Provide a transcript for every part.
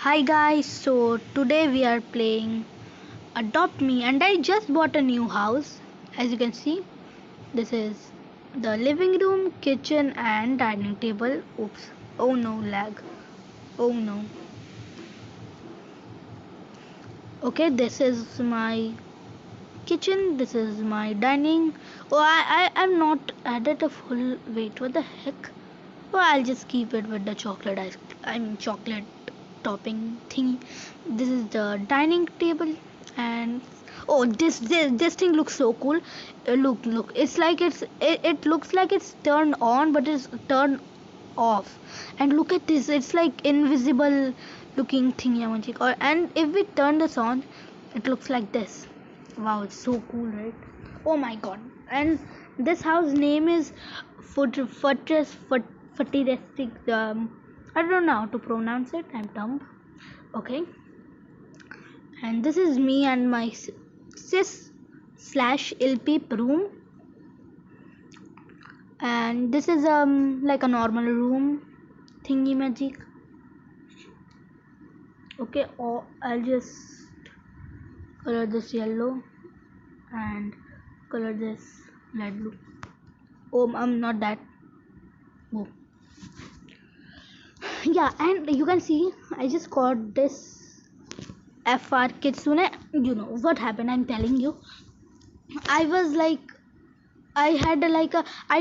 Hi guys, so today we are playing Adopt Me and I just bought a new house. As you can see, this is the living room, kitchen and dining table. Oops. Oh no, lag. Oh no. Okay, this is my kitchen, this is my dining. Oh, I'm not added a full wait, what the heck? Oh, I'll just keep it with the chocolate chocolate topping thingy. This is the dining table, and oh, this thing looks so cool. Look, it looks like it's turned on, but it's turned off. And look at this, it's like invisible looking thingy magic. Or and if we turn this on, it looks like this. Wow, it's so cool, right? Oh my god! And this house name is Fortress Futuristic. I don't know how to pronounce it. I'm dumb. Okay. And this is me and my sis slash LP room. And this is like a normal room thingy magic. Okay. Or I'll just color this yellow and color this light blue. Oh, I'm not that. Oh. Yeah, and you can see I just got this FR Kitsune. You know what happened? I'm telling you. I was like, I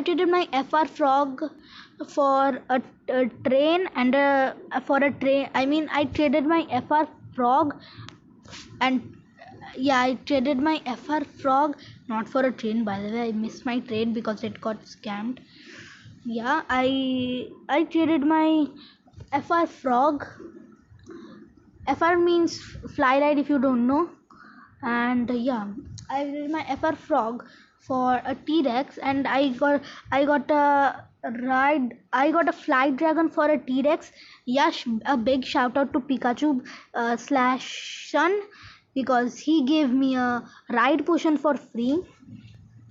traded my FR Frog for a train and for a train. I mean, I traded my FR Frog and yeah, I traded my FR Frog not for a train. By the way, I missed my train because it got scammed. Yeah, I traded my FR Frog. FR means fly ride if you don't know. And yeah, I did my FR Frog for a T-Rex and I got a ride. I got a flight dragon for a T-Rex. Yes, a big shout out to Pikachu slash Sun because he gave me a ride potion for free.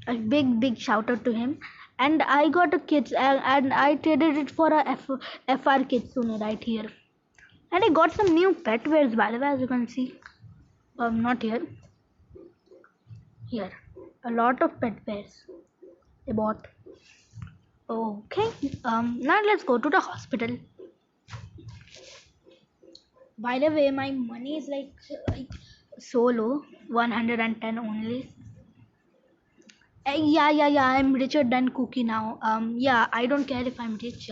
A big shout out to him. And I got a kit and I traded it for a FR Kitsune right here. And I got some new pet wares by the way, as you can see. Not here. Here. A lot of pet wares I bought. Okay. Now let's go to the hospital. By the way, my money is like so low. 110 only. Yeah. I'm richer than Cookie now. Yeah, I don't care if I'm rich.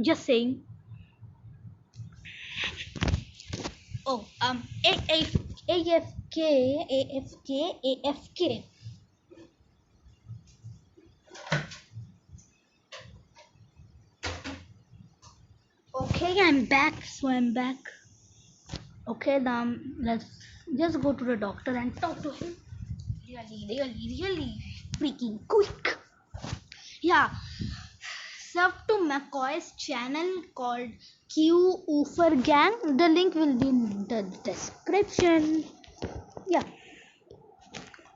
Just saying. Oh, AFK, AFK, AFK. Okay, I'm back. So I'm back. Okay, then let's just go to the doctor and talk to him. Really freaking quick. Yeah, sub to McCoy's channel called Q Oofer Gang. The link will be in the description. Yeah.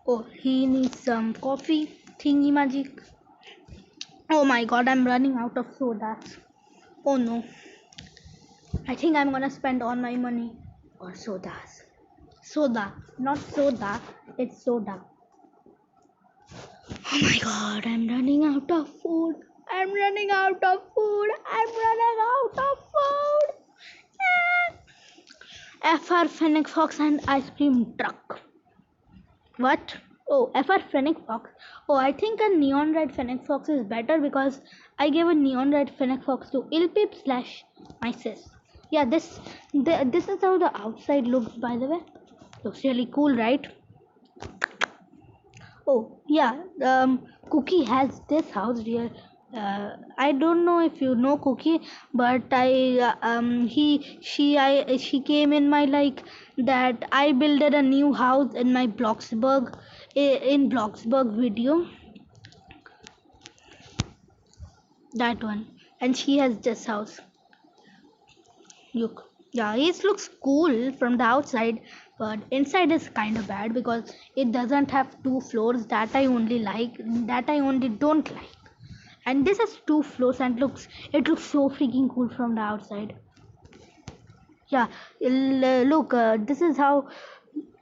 Oh, he needs some coffee thingy magic. Oh my god, I'm running out of soda. Oh no. I think I'm gonna spend all my money on sodas. Soda, not soda, it's soda. Oh my god, I'm running out of food. I'm running out of food. I'm running out of food. FR Fennec Fox and ice cream truck. What? Oh, FR Fennec Fox. Oh, I think a neon red Fennec Fox is better because I gave a neon red Fennec Fox to Ilpip slash my sis. Yeah, this is how the outside looks by the way. Looks really cool, right? Oh yeah, Cookie has this house here. I don't know if you know Cookie, but she came in my like that. I built a new house in my Bloxburg video, that one, and she has this house. Look, yeah, it looks cool from the outside, but inside is kind of bad because it doesn't have two floors that I only like, that I only don't like. And this has two floors and it looks so freaking cool from the outside. Yeah, look, this is how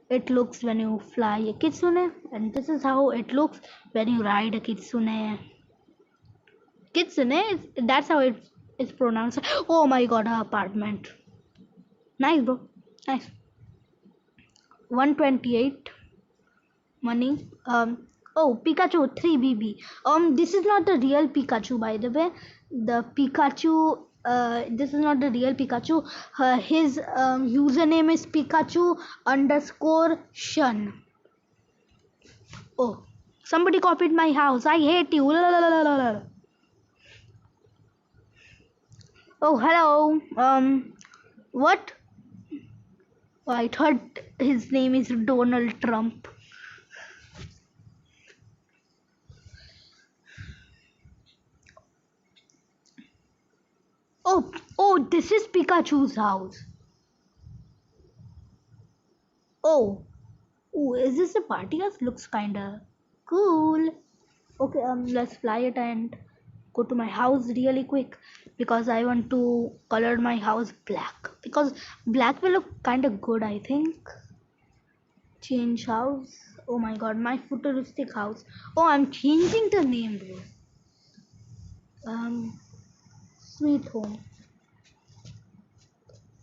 it looks when you fly a kitsune, and this is how it looks when you ride a kitsune. Kitsune, that's how it is pronounced. Oh my god, our apartment. Nice, bro. Nice. 128 money. Oh, Pikachu 3BB. This is not the real Pikachu, by the way. The Pikachu, this is not the real Pikachu. His username is Pikachu underscore Shun. Oh, somebody copied my house. I hate you. Oh, hello. What? Oh, I thought his name is Donald Trump. Oh, this is Pikachu's house. Oh, is this a party house? Looks kinda cool. Okay, let's fly it and go to my house really quick because I want to color my house black because black will look kinda good, I think. Change house. Oh my god, my futuristic house. Oh, I'm changing the name, bro. Sweet home,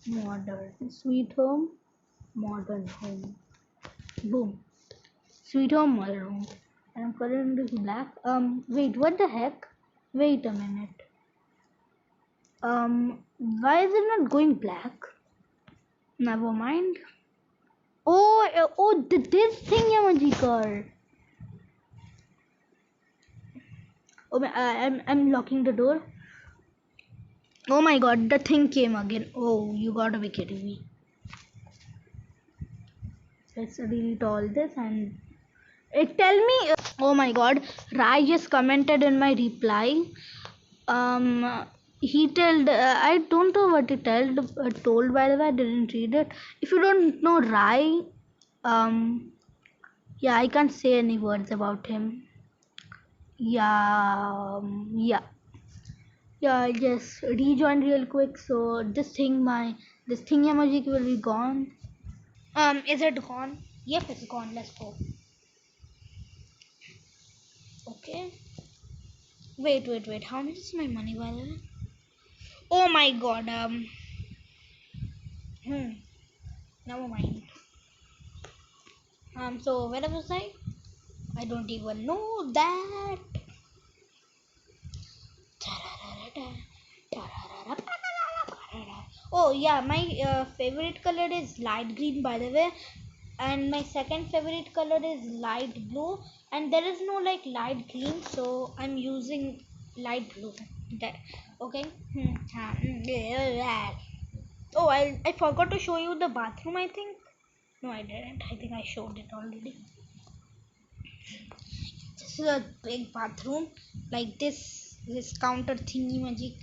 modern, sweet home, modern home. Boom. Sweet home, modern home. I'm coloring this black. Wait, what the heck? Wait a minute. Why is it not going black? Never mind. This thing, Yamajikar. Oh, I'm locking the door. Oh my god, the thing came again. Oh, you gotta be kidding me. Let's delete all this and it tell me. Oh my god, Rai just commented in my reply. He told I don't know what he told, by the way. I didn't read it. If you don't know Rai, yeah, I can't say any words about him. Yeah, yeah, I just rejoin real quick. So this thing emoji will be gone. Is it gone? Yep, it's gone. Let's go. Okay. Wait. How much is my money, by the way? Oh my god. Never mind. So where was I? I don't even know that. Oh yeah, my favorite color is light green, by the way, and my second favorite color is light blue, and there is no like light green, so I'm using light blue. That okay. Oh, I forgot to show you the bathroom. I think no, I didn't. I think I showed it already. This is a big bathroom, like this counter thingy magic,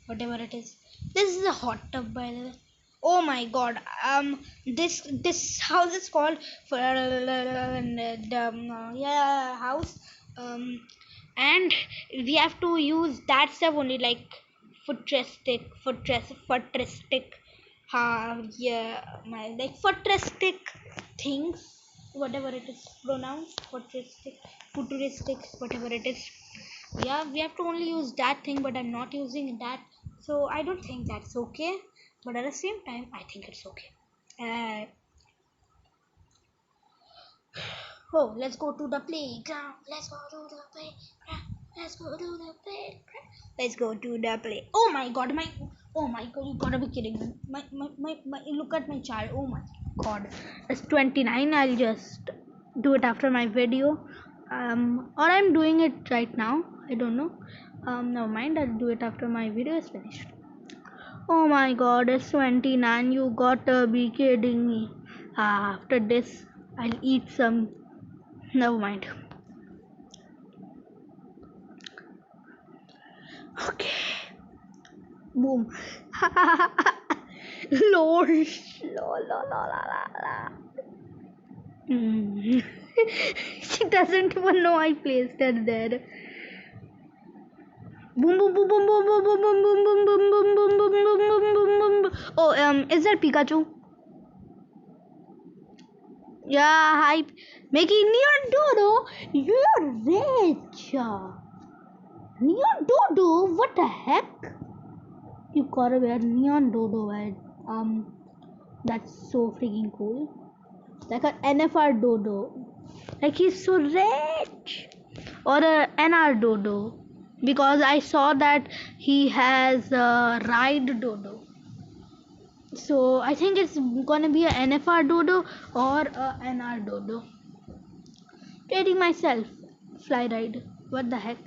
whatever it is. This is a hot tub, by the way. Oh my god. This house is called for yeah, house. And we have to use that stuff only, like futuristic. Yeah, my like futuristic things, whatever it is pronounced, futuristic, whatever it is. Yeah, we have to only use that thing, but I'm not using that, so I don't think that's okay, but at the same time I think it's okay. uh, oh, let's go to the playground. Let's go to the playground. Let's go to the play. Oh my god, you gotta be kidding me. My look at my child. Oh my god, it's 29. I'll just do it after my video, or I'm doing it right now, I don't know. Never mind, I'll do it after my video is finished. Oh my god, it's 29. You gotta be kidding me. After this, I'll eat some. Never mind. Okay. Boom. Lol. Lol. She doesn't even know I placed her there. Boom boom boom boom boom boom boom boom boom boom boom boom boom boom boom boom boom boom. Oh, is that Pikachu? Yeah, hype. Making Neon Dodo, you're rich. Neon Dodo, what the heck? You gotta wear Neon Dodo, right? That's so freaking cool. Like an NFR Dodo. Like he's so rich. Or a NR Dodo. Because I saw that he has a Ride Dodo. So I think it's gonna be a NFR Dodo or a NR Dodo. Trading myself. Fly ride. What the heck?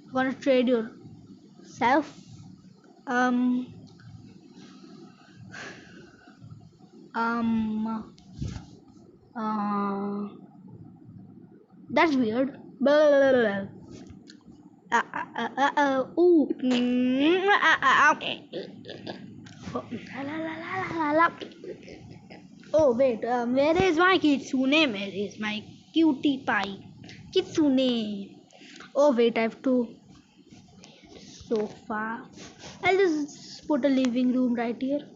I'm gonna trade yourself. Um um that's weird. Blah, blah, blah, blah. Ooh. Oh, la, la, la, la, la. Oh wait, where is my kitsune? Where is my cutie pie? Kitsune. Oh wait, I have to sofa. I'll just put a living room right here.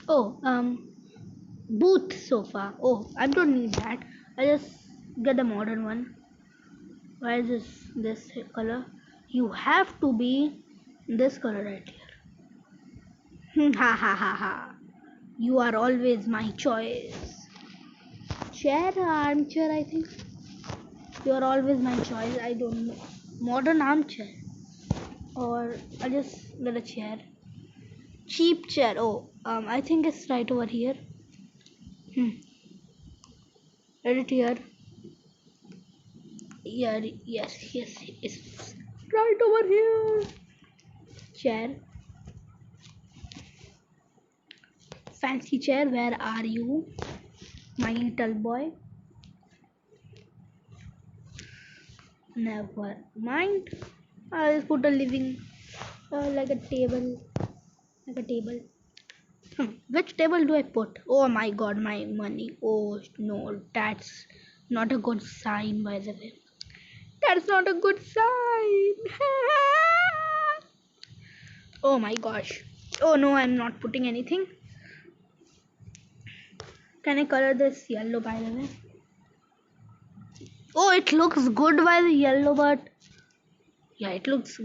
Oh, booth sofa. Oh, I don't need that. I just get a modern one. Why is this color? You have to be this color right here. Ha ha ha ha. You are always my choice. Chair, armchair, I think. You are always my choice. I don't know. Modern armchair. Or I'll just get a chair. Cheap chair. Oh, I think it's right over here. Right here. Yeah, yes, it's right over here. Chair. Fancy chair, where are you, my little boy? Never mind. I'll just put a living, like a table. Which table do I put? Oh my god, my money. Oh no, that's not a good sign, by the way. That's not a good sign. Oh my gosh. Oh no, I'm not putting anything. Can I color this yellow, by the way? Oh, it looks good by the yellow, but yeah, it looks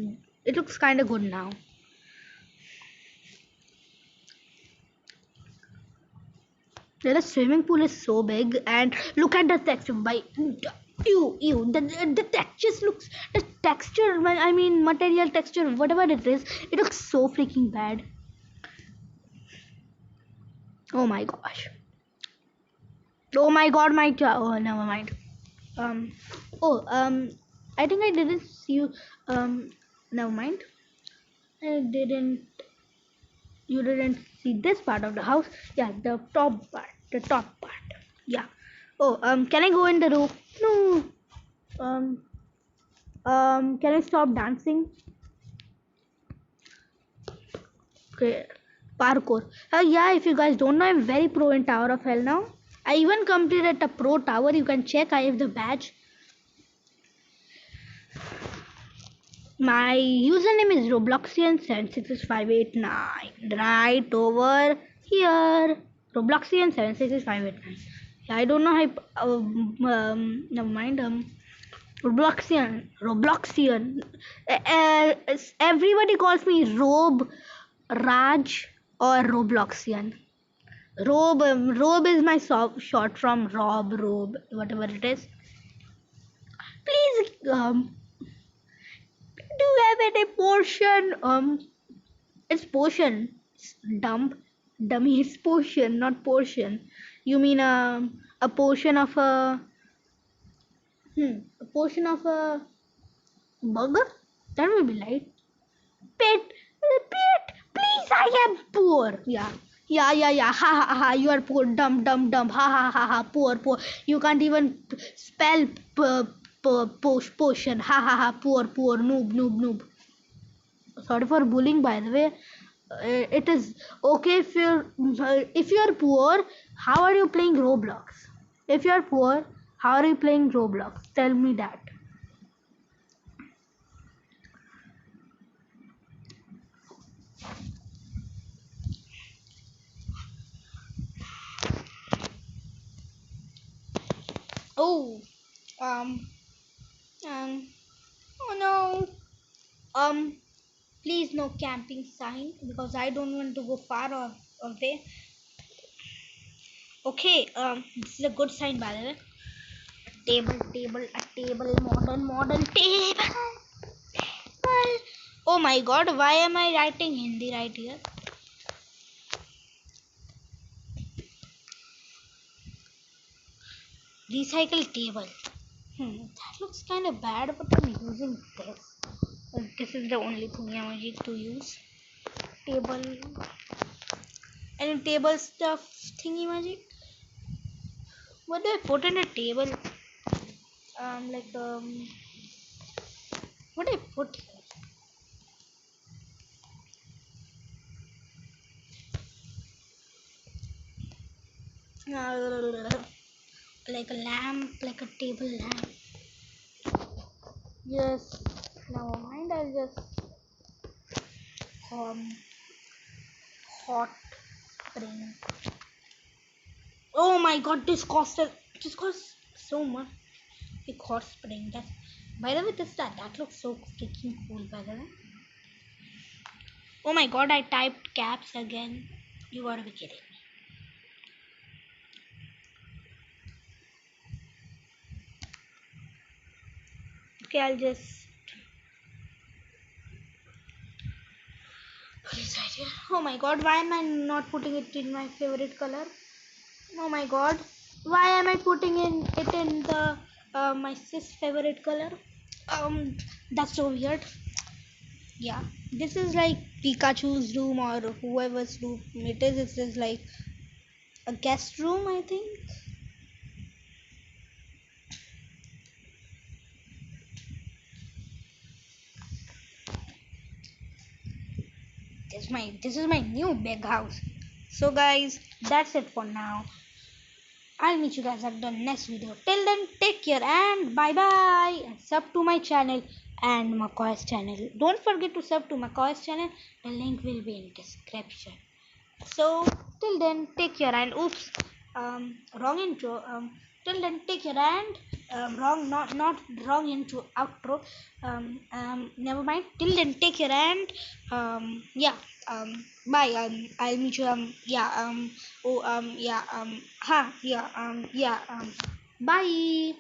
kind of good now. The swimming pool is so big, and look at the texture. By ew, the texture looks, the texture. I mean, material texture, whatever it is, it looks so freaking bad. Oh my gosh. Oh my god, oh, never mind. I think I didn't see you. Never mind. I didn't. You didn't see this part of the house. Yeah, the top part. Yeah. Oh, can I go in the room? No. Can I stop dancing? Okay. Parkour. Yeah, if you guys don't know, I'm very pro in Tower of Hell now. I even completed a pro tower. You can check. I have the badge. My username is Robloxian76589. Right over here. Robloxian76589. Yeah, I don't know how. Never mind. Robloxian. Everybody calls me Rob, Raj, or Robloxian. Rob is my short from Rob, whatever it is. Please, do you have any portion? It's potion. It's dummy. It's potion, not portion. You mean a portion of a portion of a burger? That would be right. Pet, please, I am poor. Yeah. Ha ha ha. You are poor. Dumb. Ha ha. Poor. You can't even spell potion. Ha ha. Poor. Noob. Sorry for bullying, by the way. It is okay if you're poor. How are you playing Roblox? If you're poor, How are you playing Roblox? Tell me that. Oh, um, um, oh no. Um, Please no camping sign because I don't want to go far or away. Okay, this is a good sign by the way. Modern table. Oh my god, why am I writing Hindi right here? Recycle table. That looks kind of bad, but I'm using this. This is the only thing I'm going to use. Table. Any table stuff thingy magic? What do I put in a table? Like what do I put here? Like a lamp, like a table lamp. Yes. Never mind. I'll just um hot spring. Oh my god, this cost so much. Big hot spring. That by the way, that looks so freaking cool. By the way. Oh my god, I typed caps again. You gotta be kidding me. Okay, I'll just put it right here. Oh my god, why am I not putting it in my favorite color? Oh my god, why am I putting it in the my sis favorite color? That's so weird. Yeah, this is like Pikachu's room or whoever's room it is. It's just like a guest room, I think. This is my new big house. So guys, that's it for now. I'll meet you guys at the next video. Till then, take care and bye bye. And sub to my channel and McCoy's channel. Don't forget to sub to McCoy's channel. The link will be in description. So till then, take care and oops, wrong intro. Till then, take care and not wrong intro outro. Never mind. Till then, take care and yeah. Bye. I'll meet you. Yeah. Oh. Yeah. Ha. Yeah. Yeah. Bye.